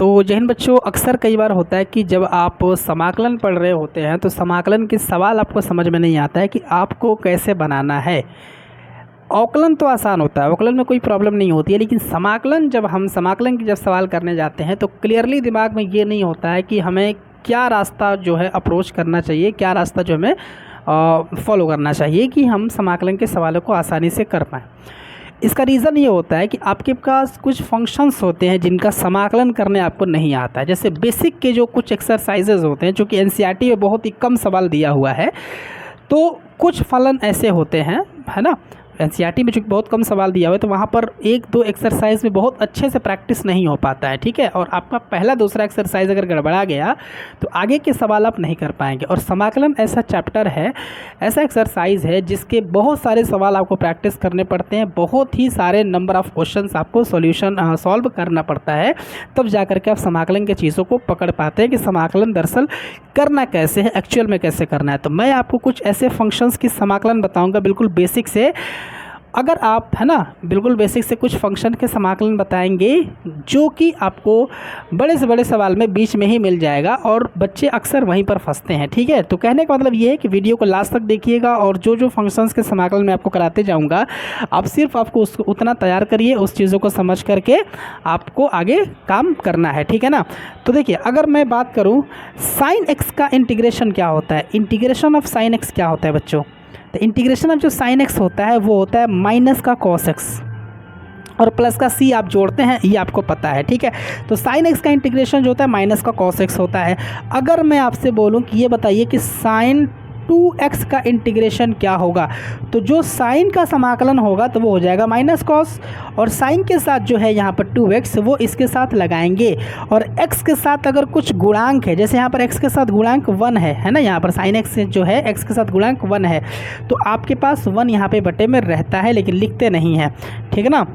तो जय हिंद बच्चों, अक्सर कई बार होता है कि जब आप समाकलन पढ़ रहे होते हैं तो समाकलन के सवाल आपको समझ में नहीं आता है कि आपको कैसे बनाना है। अवकलन तो आसान होता है, अवकलन में कोई प्रॉब्लम नहीं होती है, लेकिन समाकलन जब हम समाकलन की जब सवाल करने जाते हैं तो क्लियरली दिमाग में ये नहीं होता है कि हमें क्या रास्ता जो है अप्रोच करना चाहिए, क्या रास्ता जो हमें फॉलो करना चाहिए कि हम समाकलन के सवालों को आसानी से कर पाएँ। इसका रीज़न ये होता है कि आपके पास कुछ फंक्शंस होते हैं जिनका समाकलन करने आपको नहीं आता है। जैसे बेसिक के जो कुछ एक्सरसाइजेज होते हैं, जो कि एनसीईआरटी में बहुत ही कम सवाल दिया हुआ है, तो कुछ फलन ऐसे होते हैं, है ना। एनसीईआरटी में जो बहुत कम सवाल दिया हुआ है तो वहाँ पर एक दो एक्सरसाइज में बहुत अच्छे से प्रैक्टिस नहीं हो पाता है, ठीक है। और आपका पहला दूसरा एक्सरसाइज अगर गड़बड़ा गया तो आगे के सवाल आप नहीं कर पाएंगे। और समाकलन ऐसा चैप्टर है, ऐसा एक्सरसाइज है जिसके बहुत सारे सवाल आपको प्रैक्टिस करने पड़ते हैं, बहुत ही सारे नंबर ऑफ़ क्वेश्चंस आपको सॉल्यूशन सॉल्व करना पड़ता है, तब जा कर के आप समाकलन के चीज़ों को पकड़ पाते हैं कि समाकलन दरअसल करना कैसे है, एक्चुअल में कैसे करना है। तो मैं आपको कुछ ऐसे फंक्शंस की समाकलन बताऊँगा बिल्कुल बेसिक से। अगर आप, है ना, बिल्कुल बेसिक से कुछ फंक्शन के समाकलन बताएंगे जो कि आपको बड़े से बड़े सवाल में बीच में ही मिल जाएगा, और बच्चे अक्सर वहीं पर फंसते हैं, ठीक है। तो कहने का मतलब ये है कि वीडियो को लास्ट तक देखिएगा, और जो जो फंक्शंस के समाकलन मैं आपको कराते जाऊंगा, आप सिर्फ आपको उसको उतना तैयार करिए, उस चीज़ों को समझ करके आपको आगे काम करना है, ठीक है ना। तो देखिए, अगर मैं बात करूँ साइन एक्स का इंटीग्रेशन क्या होता है, इंटीग्रेशन ऑफ साइन एक्स क्या होता है बच्चों, तो इंटीग्रेशन ऑफ जो साइन एक्स होता है वो होता है माइनस का कॉस एक्स और प्लस का सी आप जोड़ते हैं, ये आपको पता है, ठीक है। तो साइन एक्स का इंटीग्रेशन जो होता है माइनस का कॉस एक्स होता है। अगर मैं आपसे बोलूं कि ये बताइए कि साइन 2x का इंटीग्रेशन क्या होगा, तो जो साइन का समाकलन होगा तो वो हो जाएगा माइनस कॉस, और साइन के साथ जो है यहाँ पर 2x वो इसके साथ लगाएंगे, और x के साथ अगर कुछ गुणांक है, जैसे यहाँ पर x के साथ गुणांक 1 है ना, यहाँ पर साइन x जो है x के साथ गुणांक 1 है, तो आपके पास 1 यहाँ पे बटे में रहता है लेकिन लिखते नहीं हैं, ठीक है ना।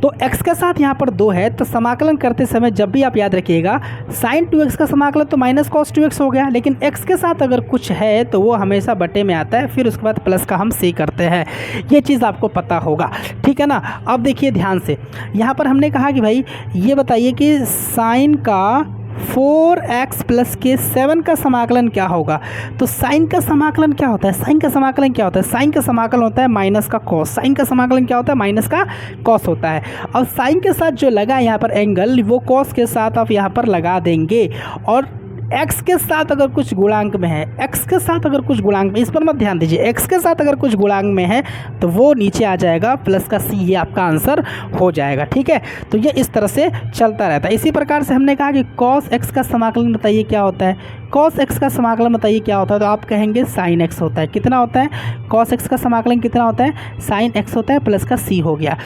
तो x के साथ यहाँ पर 2 है, तो समाकलन करते समय जब भी आप याद रखिएगा साइन 2x का समाकलन तो माइनस कॉस 2x हो गया, लेकिन x के साथ अगर कुछ है तो वो हमेशा बटे में आता है, फिर उसके बाद प्लस का हम सी करते हैं, ये चीज़ आपको पता होगा, ठीक है ना। अब देखिए ध्यान से, यहाँ पर हमने कहा कि भाई ये बताइए कि साइन का 4x प्लस के 7 का समाकलन क्या होगा। तो साइन का समाकलन क्या होता है, साइन का समाकलन क्या होता है, साइन का समाकलन होता है माइनस का कॉस, साइन का समाकलन क्या होता है, माइनस का कॉस होता है। और साइन के साथ जो लगा यहाँ पर एंगल, वो कॉस के साथ आप यहाँ पर लगा देंगे, और x के साथ अगर कुछ गुणांक में है, x के साथ अगर कुछ गुणांक में, इस पर मत ध्यान दीजिए, x के साथ अगर कुछ गुणांक में है तो वो नीचे आ जाएगा प्लस का c, ये आपका आंसर हो जाएगा, ठीक है। तो ये इस तरह से चलता रहता है। इसी प्रकार से हमने कहा कि cos x का समाकलन बताइए क्या होता है, cos x का समाकलन बताइए क्या होता है, तो आप कहेंगे sin x होता है। कितना होता है, cos x का समाकलन कितना होता है, sin x होता है, प्लस का c हो गया।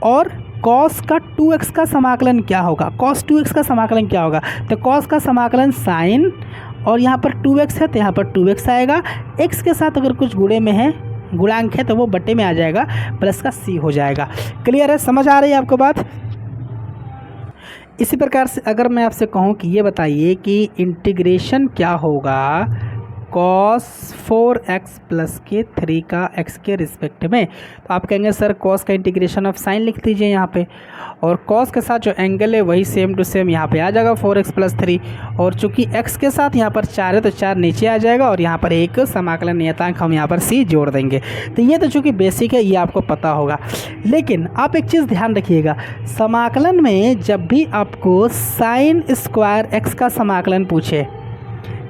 और cos का 2x का समाकलन क्या होगा, cos 2x का समाकलन क्या होगा, तो cos का समाकलन sin, और यहाँ पर 2x है तो यहाँ पर 2x आएगा, x के साथ अगर कुछ गुणे में है, गुणांक है, तो वो बटे में आ जाएगा, प्लस का c हो जाएगा। क्लियर है, समझ आ रही है आपको बात। इसी प्रकार से अगर मैं आपसे कहूँ कि ये बताइए कि इंटीग्रेशन क्या होगा cos 4x प्लस के 3 का x के रिस्पेक्ट में, तो आप कहेंगे सर cos का इंटीग्रेशन ऑफ साइन लिख दीजिए यहाँ पे, और cos के साथ जो एंगल है वही सेम टू सेम यहाँ पे आ जाएगा 4x प्लस 3, और चूंकि x के साथ यहाँ पर 4 है तो 4 नीचे आ जाएगा, और यहाँ पर एक समाकलन नियतांक हम यहाँ पर c जोड़ देंगे। तो ये तो चूँकि बेसिक है, ये आपको पता होगा। लेकिन आप एक चीज़ ध्यान रखिएगा, समाकलन में जब भी आपको साइन स्क्वायर x का समाकलन पूछे,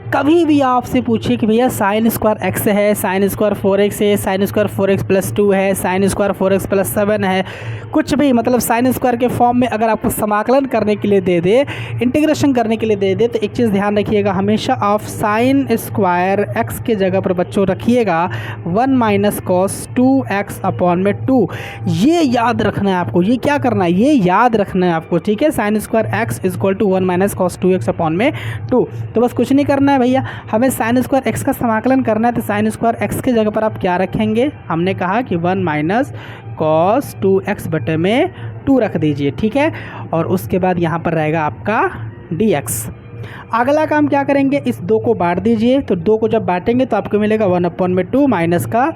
कभी भी आपसे पूछिए कि भैया साइन स्क्वायर एक्स है, साइन स्क्वायर 4x है, साइन स्क्वायर 4x प्लस 2 है, साइन स्क्वायर 4x प्लस 7 है, कुछ भी मतलब साइन स्क्वायर के फॉर्म में अगर आपको समाकलन करने के लिए दे दे, इंटीग्रेशन करने के लिए दे दे, तो एक चीज़ ध्यान रखिएगा, हमेशा आप साइन स्क्वायर एक्स के जगह पर बच्चों रखिएगा 1 माइनस कॉस 2x अपॉन में 2। ये याद रखना है आपको, ये क्या करना है, ये याद रखना है आपको, ठीक है। Sine square x equal to 1 minus cos 2x upon में 2। तो बस कुछ नहीं करना है भैया, हमें साइन स्क्वायर एक्स का समाकलन करना है, तो साइन स्क्वायर एक्स की जगह पर आप क्या रखेंगे, हमने कहा कि 1 माइनस कॉस 2x बटे में 2 रख दीजिए, ठीक है। और उसके बाद यहाँ पर रहेगा आपका dx। अगला काम क्या करेंगे, इस 2 को बांट दीजिए, तो 2 को जब बांटेंगे तो आपको मिलेगा 1 अपॉन में 2 माइनस का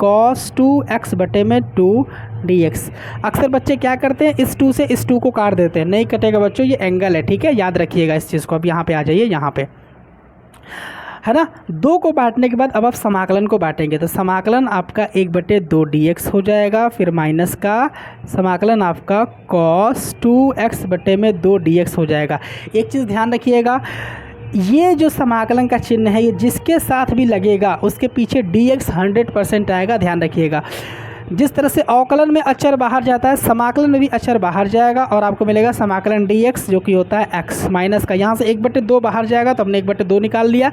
cos 2x बटे में 2 dx। अक्सर बच्चे क्या करते हैं, इस 2 से इस 2 को काट देते हैं, नहीं कटेगा बच्चों, ये एंगल है, ठीक है, याद रखिएगा इस चीज़ को। अब यहाँ पे आ जाइए, यहाँ पे है ना, 2 को बांटने के बाद अब आप समाकलन को बांटेंगे, तो समाकलन आपका 1/2 dx हो जाएगा, फिर माइनस का समाकलन आपका cos 2x बटे में 2 dx हो जाएगा। एक चीज़ ध्यान रखिएगा, ये जो समाकलन का चिन्ह है, ये जिसके साथ भी लगेगा उसके पीछे dx 100% आएगा, ध्यान रखिएगा। जिस तरह से अवकलन में अचर बाहर जाता है, समाकलन में भी अचर बाहर जाएगा और आपको मिलेगा समाकलन dx जो कि होता है x माइनस का, यहाँ से 1/2 बाहर जाएगा तो हमने 1/2 निकाल लिया।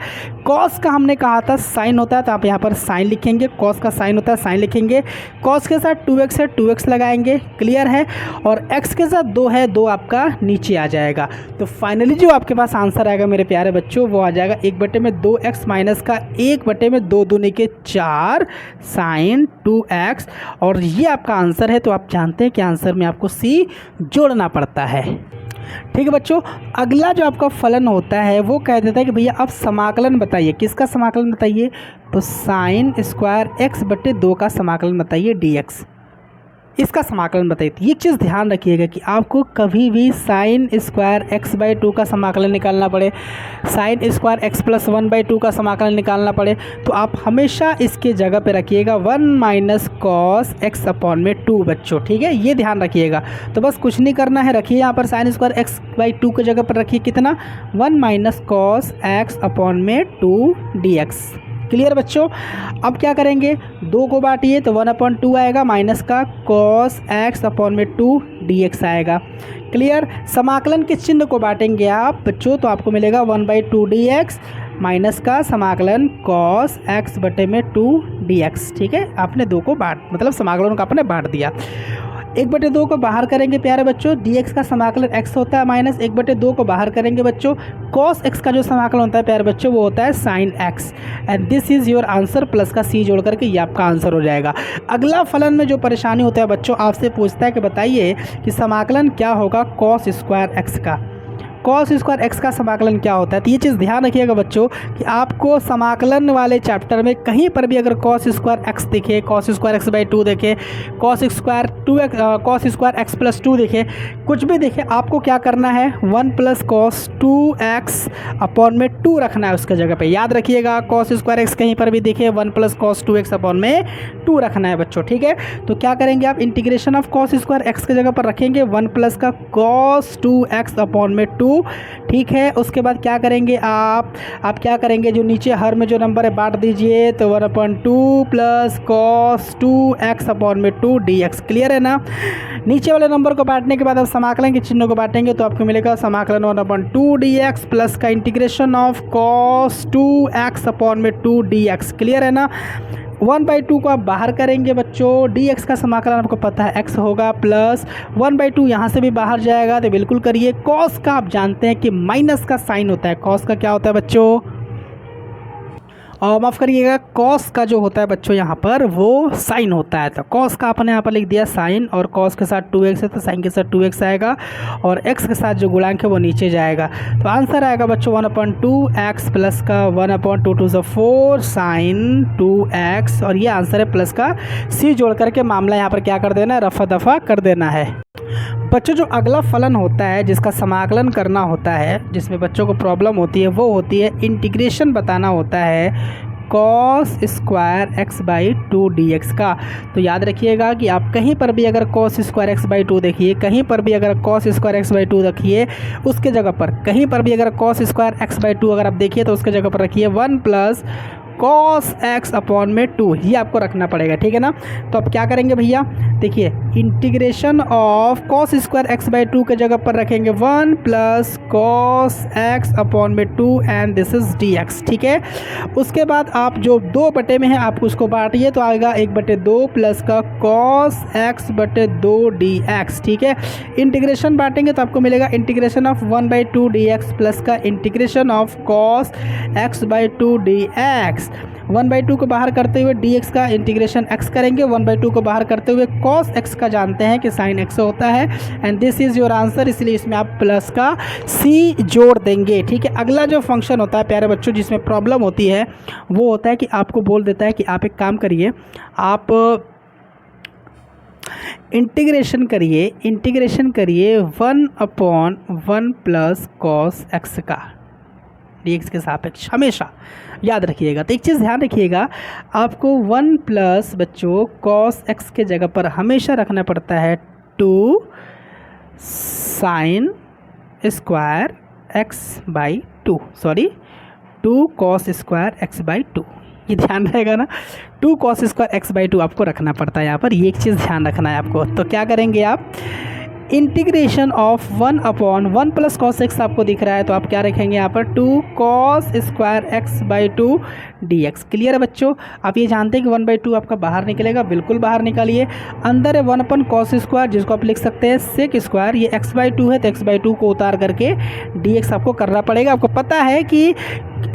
cos का हमने कहा था साइन होता है, तो आप यहाँ पर साइन लिखेंगे, cos का साइन होता है साइन लिखेंगे, cos के साथ 2x है 2x लगाएंगे, क्लियर है, और x के साथ 2 है 2 आपका नीचे आ जाएगा। तो फाइनली जो आपके पास आंसर आएगा मेरे प्यारे बच्चों, वो आ जाएगा 1/2x माइनस का 1/2 दूनी के 4 साइन 2x, और ये आपका आंसर है। तो आप जानते हैं कि आंसर में आपको सी जोड़ना पड़ता है, ठीक है बच्चों। अगला जो आपका फलन होता है वो कह देता है कि भैया आप समाकलन बताइए, किसका समाकलन बताइए, तो साइन स्क्वायर x बटे 2 का समाकलन बताइए dx, इसका समाकलन बताइए। तो ये चीज़ ध्यान रखिएगा कि आपको कभी भी साइन स्क्वायर x/2 का समाकलन निकालना पड़े, साइन स्क्वायर x + 1/2 का समाकलन निकालना पड़े, तो आप हमेशा इसके जगह पे रखिएगा 1 - cos x/2 बच्चों, ठीक है, ये ध्यान रखिएगा। तो बस कुछ नहीं करना है, रखिए यहाँ पर साइन स्क्वायर x/2 की जगह पर रखिए कितना, 1 - cos x/2 dx, क्लियर बच्चों। अब क्या करेंगे, 2 को बांटिए तो 1/2 आएगा, माइनस का cos x/2 dx आएगा, क्लियर। समाकलन के चिन्ह को बांटेंगे आप बच्चों तो आपको मिलेगा 1/2 dx माइनस का समाकलन cos x/2 dx, ठीक है। आपने 2 को मतलब समाकलन को आपने बांट दिया। 1/2 को बाहर करेंगे प्यारे बच्चों, dx का समाकलन x होता है, माइनस 1/2 को बाहर करेंगे बच्चों, cos x का जो समाकलन होता है प्यारे बच्चों वो होता है sin x, and this is your answer, plus का c जोड़ करके ये आपका आंसर हो जाएगा। अगला फलन में जो परेशानी होता है बच्चों, आपसे पूछता है कि बताइए कि समाकलन क्या होगा cos स्क्वायर x का, cos स्क्वायर x का समाकलन क्या होता है। तो ये चीज़ ध्यान रखिएगा बच्चों कि आपको समाकलन वाले चैप्टर में कहीं पर भी अगर cos स्क्वायर x दिखे, cos स्क्वायर x/2 देखे, cos स्क्वायर x + 2 देखे, कुछ भी देखे, आपको क्या करना है 1 + cos 2x/2 रखना है उसके जगह पे, याद रखिएगा। cos स्क्वायर x कहीं पर भी दिखे 1 + cos 2x/2 रखना है बच्चों, ठीक है। तो क्या करेंगे आप, integration of cos square x की जगह पर रखेंगे 1 + का cos 2x/2, ठीक है। उसके बाद क्या करेंगे आप क्या करेंगे, जो नीचे हर में जो नंबर है बांट दीजिए, तो 1/2 + cos 2x/2 dx, क्लियर है ना। नीचे वाले नंबर को बांटने के बाद अब समाकलन के चिन्ह को बांटेंगे तो आपको मिलेगा समाकलन 1/2 dx प्लस का integration of cos 2x/2 dx, clear है ना। 1/2 को आप बाहर करेंगे बच्चों, dx का समाकलन आपको पता है x होगा, प्लस 1/2 यहाँ से भी बाहर जाएगा तो बिल्कुल करिए। cos का आप जानते हैं कि माइनस का साइन होता है, cos का क्या होता है बच्चों, और माफ़ करिएगा, cos का जो होता है बच्चों यहाँ पर वो साइन होता है, तो cos का आपने यहाँ पर लिख दिया साइन, और cos के साथ 2x है तो साइन के साथ 2x आएगा, और x के साथ जो गुणांक है वो नीचे जाएगा। तो आंसर आएगा बच्चों 1/2x प्लस का 1/2 to 4 साइन 2x, और ये आंसर है, प्लस का c जोड़ करके मामला यहाँ पर क्या कर देना है, रफा दफा कर देना है। बच्चों जो अगला फलन होता है जिसका समाकलन करना होता है, जिसमें बच्चों को प्रॉब्लम होती है, वो होती है इंटीग्रेशन बताना होता है cos स्क्वायर x/2 dx का। तो याद रखिएगा कि आप कहीं पर भी अगर cos स्क्वायर x/2 देखिए, कहीं पर भी अगर cos स्क्वायर x/2 रखिए, उसके जगह पर कहीं पर भी अगर cos स्क्वायर x/2 अगर आप देखिए तो उसके जगह पर रखिए 1 + cos x/2, ये आपको रखना पड़ेगा, ठीक है ना। तो अब क्या करेंगे भैया, देखिए integration of cos square x/2 के जगह पर रखेंगे 1 + cos x/2 and this is dx, ठीक है। उसके बाद आप जो 2 बटे में है आप उसको बांटिए तो आएगा 1/2 प्लस का cos x/2 dx, ठीक है। इंटीग्रेशन बांटेंगे तो आपको मिलेगा इंटीग्रेशन ऑफ 1/2 dx प्लस का integration of cos x/2 dx। 1/2 को बाहर करते हुए dx का इंटीग्रेशन x करेंगे, 1/2 को बाहर करते हुए cos x का जानते हैं कि sin x होता है, and this is your answer, इसलिए इसमें आप प्लस का c जोड़ देंगे, ठीक है। अगला जो फंक्शन होता है प्यारे बच्चों जिसमें प्रॉब्लम होती है वो होता है कि आपको बोल देता है कि आप एक काम करिए, आप इंटीग्रेशन करिए 1/1 प्लस कॉस एक्स का dx के सापेक्ष, हमेशा याद रखिएगा। तो एक चीज़ ध्यान रखिएगा, आपको 1 प्लस बच्चों कॉस एक्स के जगह पर हमेशा रखना पड़ता है 2 sine square to cos square x by 2, ये ध्यान रहेगा ना। 2 कॉस स्क्वायर एक्स बाई 2 आपको रखना पड़ता है यहाँ पर, ये एक चीज़ ध्यान रखना है आपको। तो क्या करेंगे आप, integration of 1/1 plus cos x आपको दिख रहा है, तो आप क्या रखेंगे यहाँ पर 2 cos square x by 2 dx। Clear है बच्चों। आप ये जानते हैं कि 1/2 आपका बाहर निकलेगा, बिल्कुल बाहर निकालिए। अंदर है 1/cos स्क्वायर, जिसको आप लिख सकते हैं सेक स्क्वायर, ये x/2 है तो x/2 को उतार करके dx आपको करना पड़ेगा। आपको पता है कि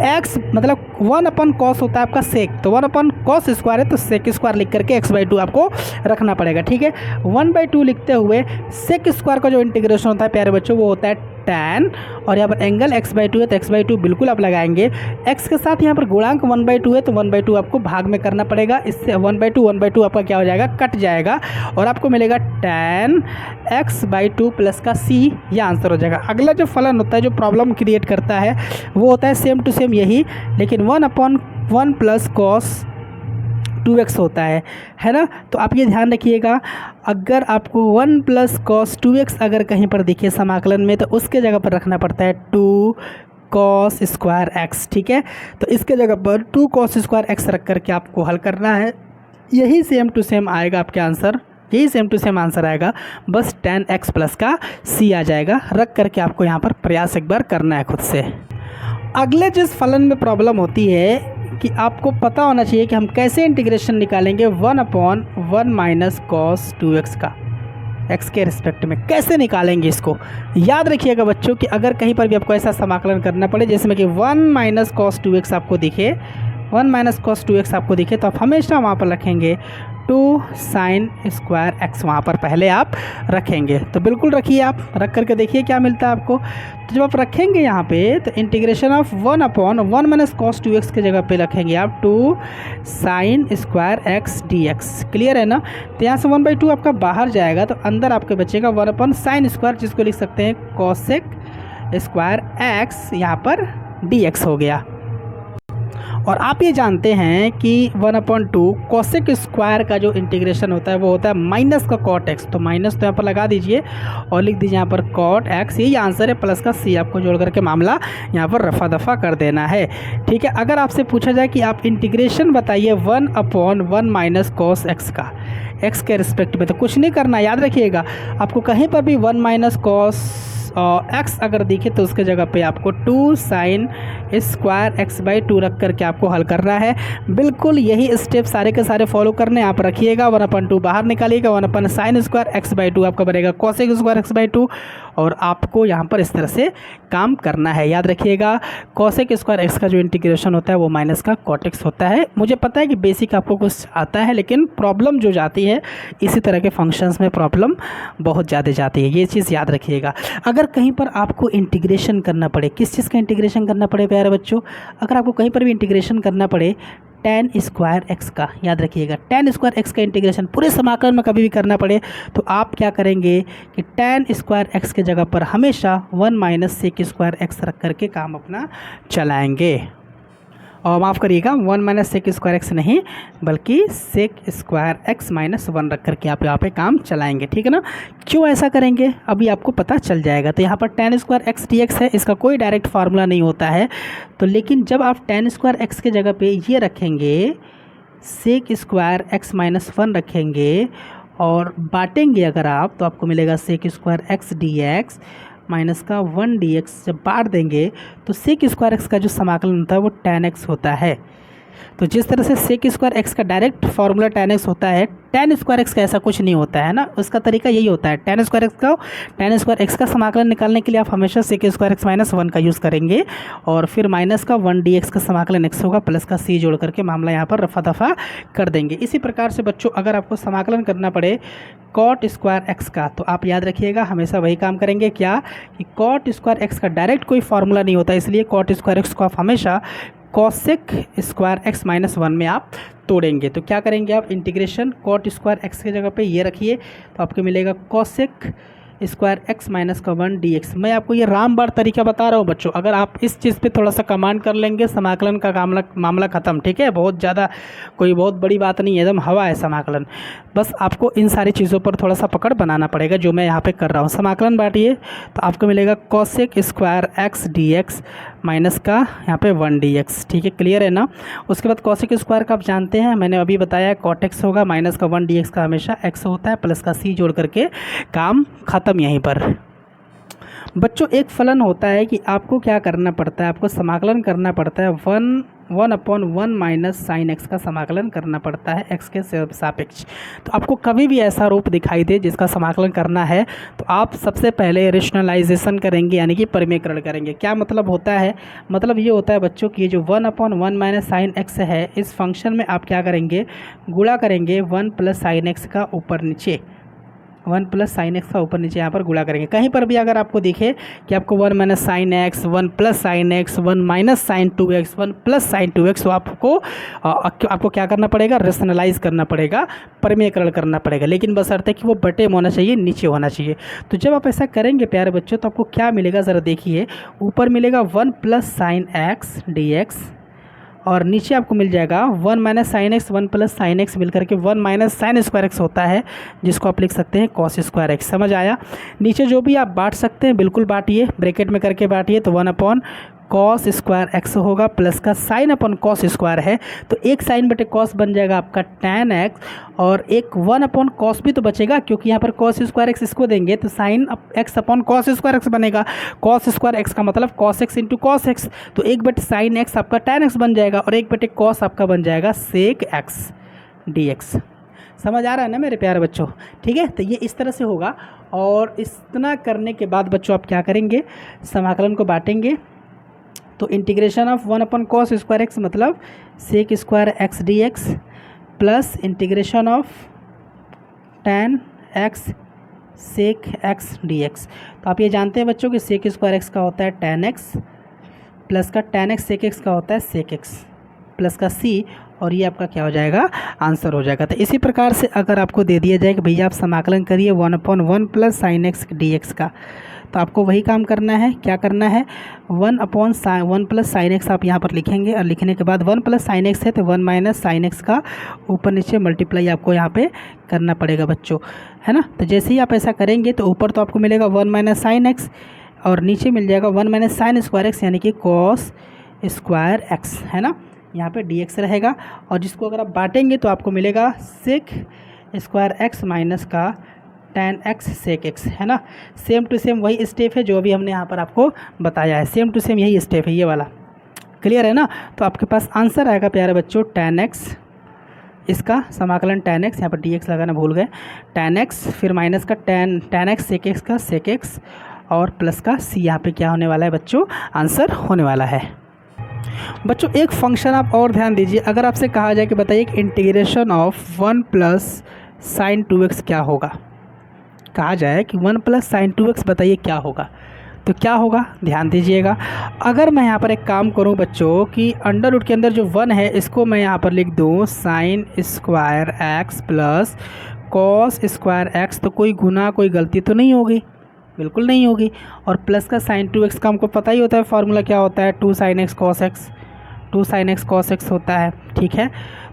x मतलब 1/cos होता है आपका सेक, तो 1/cos स्क्वायर है तो सेक स्क्वायर लिख करके x/2 आपको रखना पड़ेगा। ठीक है, 1/2 लिखते हुए सेक स्क्वायर का जो इंटीग्रेशन होता है प्यारे बच्चों वो होता है tan, और यहाँ पर एंगल x/2 है तो x/2 बिल्कुल आप लगाएंगे। x के साथ यहाँ पर गुणांक 1/2 है तो 1/2 आपको भाग में करना पड़ेगा। इससे 1/2 आपका क्या हो जाएगा, कट जाएगा और आपको मिलेगा tan x/2 प्लस का c, ये आंसर हो जाएगा। अगला जो फलन होता है जो प्रॉब्लम क्रिएट करता है वो होता है सेम टू सेम यही, लेकिन 1/1 प्लस कॉस 2x होता है ना। तो आप ये ध्यान रखिएगा, अगर आपको 1 प्लस कॉस 2x अगर कहीं पर दिखे समाकलन में तो उसके जगह पर रखना पड़ता है 2 कॉस स्क्वायर एक्स। ठीक है, तो इसके जगह पर 2 कॉस स्क्वायर एक्स रख करके आपको हल करना है। यही सेम टू सेम आएगा आपके आंसर, यही सेम टू सेम आंसर आएगा, बस tan x प्लस का c आ जाएगा। रख करके आपको यहाँ पर प्रयास एक बार करना है खुद से। अगले जिस फलन में प्रॉब्लम होती है कि आपको पता होना चाहिए कि हम कैसे इंटीग्रेशन निकालेंगे 1/1 माइनस कॉस 2x का, x के रिस्पेक्ट में कैसे निकालेंगे इसको। याद रखिएगा बच्चों कि अगर कहीं पर भी आपको ऐसा समाकलन करना पड़े जिसमें कि 1 माइनस कॉस 2x आपको दिखे, 1 माइनस कॉस 2x आपको दिखे, तो आप हमेशा वहाँ पर रखेंगे 2 साइन स्क्वायर एक्स, वहाँ पर पहले आप रखेंगे। तो बिल्कुल रखिए, आप रख करके देखिए क्या मिलता है आपको। तो जब आप रखेंगे यहाँ पे तो integration of 1/1 minus cos 2x के जगह पे रखेंगे आप 2 sine square x dx। Clear है ना। तो यहाँ से 1/2 आपका बाहर जाएगा तो अंदर आपके बचेगा 1/sin स्क्वायर, जिसको लिख सकते हैं कॉसेक स्क्वायर एक्स, यहाँ पर dx हो गया। और आप ये जानते हैं कि 1/2 कोसेक स्क्वायर का जो इंटीग्रेशन होता है वो होता है माइनस का कॉट एक्स, तो माइनस तो यहाँ पर लगा दीजिए और लिख दीजिए यहाँ पर कॉट एक्स, यही आंसर है, प्लस का सी आपको जोड़ करके मामला यहाँ पर रफा दफा कर देना है। ठीक है, अगर आपसे पूछा जाए कि आप इंटीग्रेशन बताइए 1/1 माइनस कॉस एक्स का एक्स के रिस्पेक्ट में, तो कुछ नहीं करना, याद रखिएगा आपको कहीं पर भी 1 माइनस कॉस एक्स अगर दिखे तो उसके जगह पे आपको 2 साइन स्क्वायर एक्स बाई 2 रख करके आपको हल करना है। बिल्कुल यही स्टेप सारे के सारे फॉलो करने आप रखिएगा। 1/2 बाहर निकालिएगा, 1/sin स्क्वायर एक्स बाई 2 आपका बनेगा कॉसेक स्क्वायर एक्स बाई 2, और आपको यहाँ पर इस तरह से काम करना है। याद रखिएगा कॉसेक स्क्वायर एक्स का जो इंटीग्रेशन होता है वो माइनस का कॉट एक्स होता है। मुझे पता है कि बेसिक आपको कुछ आता है, लेकिन प्रॉब्लम जो जाती है इसी तरह के फंक्शंस में प्रॉब्लम बहुत ज़्यादा जाती है, ये चीज़ याद रखिएगा। अगर कहीं पर आपको इंटीग्रेशन करना पड़े, किस चीज़ का इंटीग्रेशन करना पड़े प्यारे बच्चों, अगर आपको कहीं पर भी इंटीग्रेशन करना पड़े tan स्क्वायर एक्स का, याद रखिएगा tan स्क्वायर एक्स का इंटीग्रेशन पूरे समाकलन में कभी भी करना पड़े तो आप क्या करेंगे कि tan स्क्वायर एक्स के जगह पर हमेशा 1 माइनस सेक स्क्वायर एक्स रख करके काम अपना चलाएंगे। और माफ़ करिएगा 1 माइनस सेक स्क्वायर एक्स नहीं, बल्कि सेक स्क्वायर एक्स माइनस 1 रख करके आप यहाँ पे काम चलाएंगे। ठीक है ना, क्यों ऐसा करेंगे अभी आपको पता चल जाएगा। तो यहाँ पर tan स्क्वायर एक्स dx है, इसका कोई डायरेक्ट फार्मूला नहीं होता है, तो लेकिन जब आप tan स्क्वायर एक्स के जगह पे ये रखेंगे सेक स्क्वायर एक्स माइनस 1 रखेंगे और बांटेंगे अगर आप, तो आपको मिलेगा sec square x dx minus का 1 dx। जब बांट देंगे तो सेक स्क्वायर एक्स का जो समाकलन होता है वो tan x होता है। तो जिस तरह से सेक स्क्वायर एक्स का डायरेक्ट फार्मूला tan x होता है, tan स्क्वायर एक्स का ऐसा कुछ नहीं होता है ना, उसका तरीका यही होता है। tan स्क्वायर एक्स का समाकलन निकालने के लिए आप हमेशा सेक स्क्वायर एक्स माइनस 1 का यूज़ करेंगे और फिर माइनस का 1 dx का समाकलन x होगा, प्लस का c जोड़ करके मामला यहाँ पर रफा दफा कर देंगे। इसी प्रकार से बच्चों अगर आपको समाकलन करना पड़े कॉट स्क्वायर एक्स का, तो आप याद रखिएगा हमेशा वही काम करेंगे, क्या कि कॉट स्क्वायर एक्स का डायरेक्ट कोई फार्मूला नहीं होता, इसलिए कॉट स्क्वायर एक्स को आप हमेशा cosec square x minus one में आप तोड़ेंगे। तो क्या करेंगे आप, इंटीग्रेशन कॉट स्क्वायर एक्स की जगह पे ये रखिए, तो आपको मिलेगा कॉसेक स्क्वायर एक्स माइनस का वन डी एक्स। मैं आपको ये रामबाण तरीका बता रहा हूँ बच्चों, अगर आप इस चीज़ पे थोड़ा सा कमांड कर लेंगे समाकलन का मामला ख़त्म। ठीक है, बहुत ज़्यादा कोई बहुत बड़ी बात नहीं है, एकदम हवा है समाकलन। बस आपको इन सारी चीज़ों पर थोड़ा सा पकड़ बनाना पड़ेगा जो मैं यहाँ पे कर रहा हूँ। समाकलन बांटिए तो आपको मिलेगा cosec square x d x minus का यहाँ पे वन डी एक्स। ठीक है, क्लियर है ना। उसके बाद कॉसेक स्क्वायर का आप जानते हैं, मैंने अभी बताया कॉट एक्स होगा, माइनस का वन डी एक्स का हमेशा एक्स होता है, प्लस का सी जोड़ करके काम ख़त्म यहीं पर। बच्चों एक फलन होता है कि आपको क्या करना पड़ता है, आपको समाकलन करना पड़ता है, one upon one minus sine x का समाकलन करना पड़ता है एक्स के सापेक्ष। तो आपको कभी भी ऐसा रूप दिखाई दे जिसका समाकलन करना है तो आप सबसे पहले रेशनलाइजेशन करेंगे, यानी कि परिमेयकरण करेंगे। क्या मतलब होता है, मतलब ये होता है बच्चों कि ये जो one upon one minus sine x है, इस फंक्शन में आप क्या करेंगे, गुणा करेंगे वन प्लस साइन एक्स का ऊपर नीचे, वन प्लस साइन एक्स का ऊपर नीचे यहाँ पर गुणा करेंगे। कहीं पर भी अगर आपको दिखे कि आपको one minus sine x, one plus sine x, one minus sign to x, one plus sign to x, तो आपको क्या करना पड़ेगा, रेशनलाइज करना पड़ेगा, परिमेयकरण करना पड़ेगा। लेकिन बशर्ते कि वो बटे में होना चाहिए, नीचे होना चाहिए। तो जब आप ऐसा करेंगे प्यारे बच्चों तो आपको क्या मिलेगा, ज़रा देखिए। ऊपर मिलेगा one plus sine x d x और नीचे आपको मिल जाएगा one minus sine x, one plus sine x मिलकर के one minus sign square x होता है, जिसको आप लिख सकते हैं कॉस स्क्वायर एक्स। समझ आया। नीचे जो भी आप बांट सकते हैं बिल्कुल बांटिए, ब्रैकेट में करके बांटिए। तो one upon cos square x होगा, प्लस का साइन अपन कॉस स्क्वायर है तो एक साइन बटे कॉस बन जाएगा आपका टैन एक्स, और एक वन अपॉन कॉस भी तो बचेगा क्योंकि यहाँ पर कॉस स्क्वायर एक्स इसको देंगे तो sine x upon cos square x बनेगा। कॉस स्क्वायर एक्स का मतलब cos x into cos x, तो एक बटे साइन एक्स आपका टैन एक्स बन जाएगा और एक बटे कॉस आपका बन जाएगा सेक एक्स डी एक्स। समझ आ रहा है ना मेरे प्यारे बच्चों। ठीक है, तो ये इस तरह से होगा। और इतना करने के बाद बच्चों आप क्या करेंगे, समाकलन को बांटेंगे। तो integration of one upon cos square x मतलब sec square x d x plus integration of tan x sec x d x. तो आप ये जानते हैं बच्चों कि सेक स्क्वायर एक्स का होता है टैन एक्स, प्लस का टैन एक्स सेक एक्स का होता है सेक एक्स, प्लस का सी, और ये आपका क्या हो जाएगा, आंसर हो जाएगा। तो इसी प्रकार से अगर आपको दे दिया जाए कि भैया आप समाकलन करिए one upon one plus sine x d x का, तो आपको वही काम करना है। क्या करना है, one upon one plus sine x आप यहाँ पर लिखेंगे और लिखने के बाद वन प्लस साइन एक्स है तो वन माइनस साइन एक्स का ऊपर नीचे मल्टीप्लाई आपको यहाँ पे करना पड़ेगा बच्चों, है ना। तो जैसे ही आप ऐसा करेंगे तो ऊपर तो आपको मिलेगा वन माइनस साइन एक्स और नीचे मिल जाएगा one minus sign square x यानी कि कॉस स्क्वायर एक्स, है ना। यहाँ पे डी एक्स रहेगा और जिसको अगर आप बांटेंगे तो आपको मिलेगा सेक स्क्वायर एक्स माइनस का टैन एक्स सेक एक्स, है ना। सेम टू सेम वही स्टेप है जो अभी हमने यहाँ पर आपको बताया है, सेम टू सेम यही स्टेप है ये वाला। क्लियर है ना। तो आपके पास आंसर आएगा प्यारे बच्चों टैन एक्स, इसका समाकलन टैन एक्स, यहाँ पर डी एक्स लगाना भूल गए, टैन एक्स फिर माइनस का टैन एक्स सेक एक्स का सेक एक्स और प्लस का सी। यहाँ पे क्या होने वाला है बच्चों, आंसर होने वाला है। बच्चों एक फंक्शन आप और ध्यान दीजिए, अगर आपसे कहा जाए कि बताइए कि integration of one plus sign to x क्या होगा, कहा जाए कि one plus sign to x बताइए क्या होगा, तो क्या होगा ध्यान दीजिएगा। अगर मैं यहाँ पर एक काम करूँ बच्चों कि अंडर रूट के अंदर जो वन है इसको मैं यहाँ पर लिख दूँ sign square x plus cos square x, तो कोई गुना कोई गलती तो नहीं होगी, बिल्कुल नहीं होगी। और प्लस का साइन टू एक्स का हमको पता ही होता है फार्मूला क्या होता है, two sine x cos x, two sine x cos x होता है। ठीक है,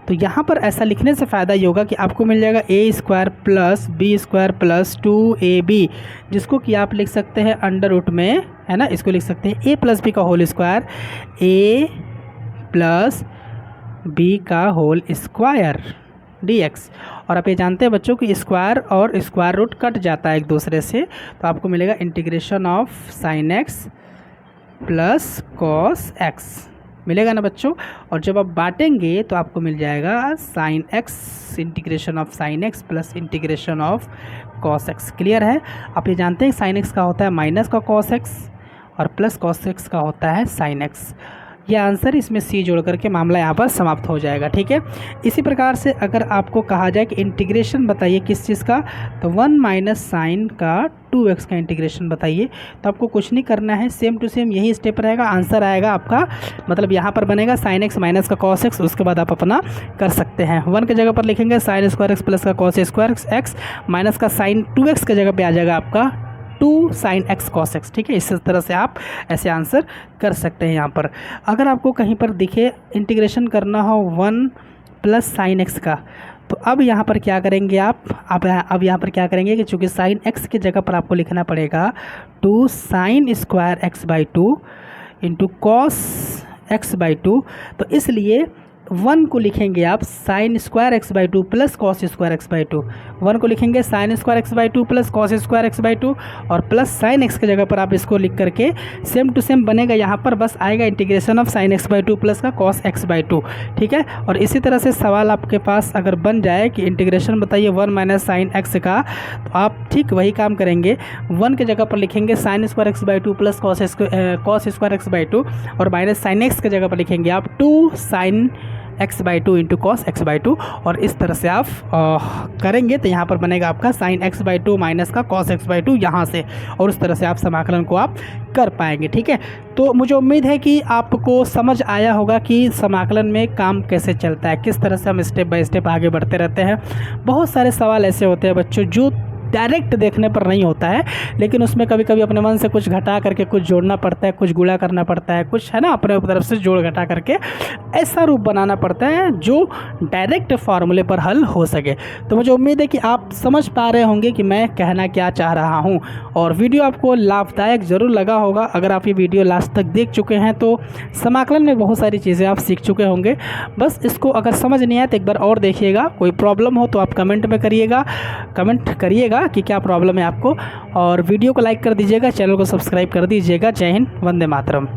तो यहाँ पर ऐसा लिखने से फ़ायदा ये होगा कि आपको मिल जाएगा a square plus b square plus two a b, जिसको कि आप लिख सकते हैं अंडर रूट में, है ना। इसको लिख सकते हैं ए प्लस बी का होल स्क्वायर, ए प्लस बी का होल स्क्वायर डी एक्स। और आप ये जानते हैं बच्चों कि स्क्वायर और स्क्वायर रूट कट जाता है एक दूसरे से, तो आपको मिलेगा integration of sine x plus cos x, मिलेगा ना बच्चों। और जब आप बांटेंगे तो आपको मिल जाएगा sine x integration of sine x plus integration of cos x. Clear है। आप ये जानते हैं साइन एक्स का होता है माइनस का कॉस एक्स और प्लस कॉस एक्स का होता है साइन एक्स। ये आंसर, इसमें सी जोड़ करके मामला यहाँ पर समाप्त हो जाएगा। ठीक है, इसी प्रकार से अगर आपको कहा जाए कि इंटीग्रेशन बताइए किस चीज़ का, तो 1 माइनस साइन का 2x का इंटीग्रेशन बताइए, तो आपको कुछ नहीं करना है, सेम टू सेम यही स्टेप रहेगा। आंसर आएगा आपका, मतलब यहाँ पर बनेगा sin x माइनस का cos x, उसके बाद आप अपना कर सकते हैं। 1 की जगह पर लिखेंगे sin स्क्वायर x प्लस का cos स्क्वायर x माइनस का sin 2x की जगह पे आ जाएगा आपका 2 sin x cos x। ठीक है, इस तरह से आप ऐसे आंसर कर सकते हैं। यहाँ पर अगर आपको कहीं पर दिखे इंटीग्रेशन करना हो 1 प्लस साइन एक्स का, तो अब यहाँ पर क्या करेंगे आप, अब यहाँ पर क्या करेंगे कि चूँकि साइन एक्स की जगह पर आपको लिखना पड़ेगा 2 sine square x by 2 into cos x by 2, तो इसलिए 1 को लिखेंगे आप sign square x by 2 plus cos square x by 2। 1 को लिखेंगे sign square x by 2 plus cos square x by 2, और प्लस साइन एक्स की जगह पर आप इसको लिख करके सेम टू सेम बनेगा, यहाँ पर बस आएगा integration of sine x by 2 plus का कॉस एक्स बाई 2। ठीक है, और इसी तरह से सवाल आपके पास अगर बन जाए कि इंटीग्रेशन बताइए 1 माइनस साइन एक्स का, तो आप ठीक वही काम करेंगे, 1 की जगह पर लिखेंगे sign square x by 2 plus cos square x by 2, और माइनस साइन एक्स की जगह पर लिखेंगे आप 2 sine x by 2 into cos x by 2, और इस तरह से आप करेंगे तो यहाँ पर बनेगा आपका साइन एक्स बाई 2 माइनस का कॉस एक्स बाई 2 यहाँ से, और उस तरह से आप समाकलन को आप कर पाएंगे। ठीक है, तो मुझे उम्मीद है कि आपको समझ आया होगा कि समाकलन में काम कैसे चलता है, किस तरह से हम स्टेप बाय स्टेप आगे बढ़ते रहते हैं। बहुत सारे सवाल ऐसे होते हैं बच्चों जो डायरेक्ट देखने पर नहीं होता है, लेकिन उसमें कभी कभी अपने मन से कुछ घटा करके कुछ जोड़ना पड़ता है, कुछ गुणा करना पड़ता है, कुछ है ना अपने तरफ से जोड़ घटा करके ऐसा रूप बनाना पड़ता है जो डायरेक्ट फार्मूले पर हल हो सके। तो मुझे उम्मीद है कि आप समझ पा रहे होंगे कि मैं कहना क्या चाह रहा हूँ, और वीडियो आपको लाभदायक ज़रूर लगा होगा। अगर आप ये वीडियो लास्ट तक देख चुके हैं तो समाकलन में बहुत सारी चीज़ें आप सीख चुके होंगे। बस इसको अगर समझ नहीं आए तो एक बार और देखिएगा, कोई प्रॉब्लम हो तो आप कमेंट करिएगा कि क्या प्रॉब्लम है आपको, और वीडियो को लाइक कर दीजिएगा, चैनल को सब्सक्राइब कर दीजिएगा। जय हिंद, वंदे मातरम।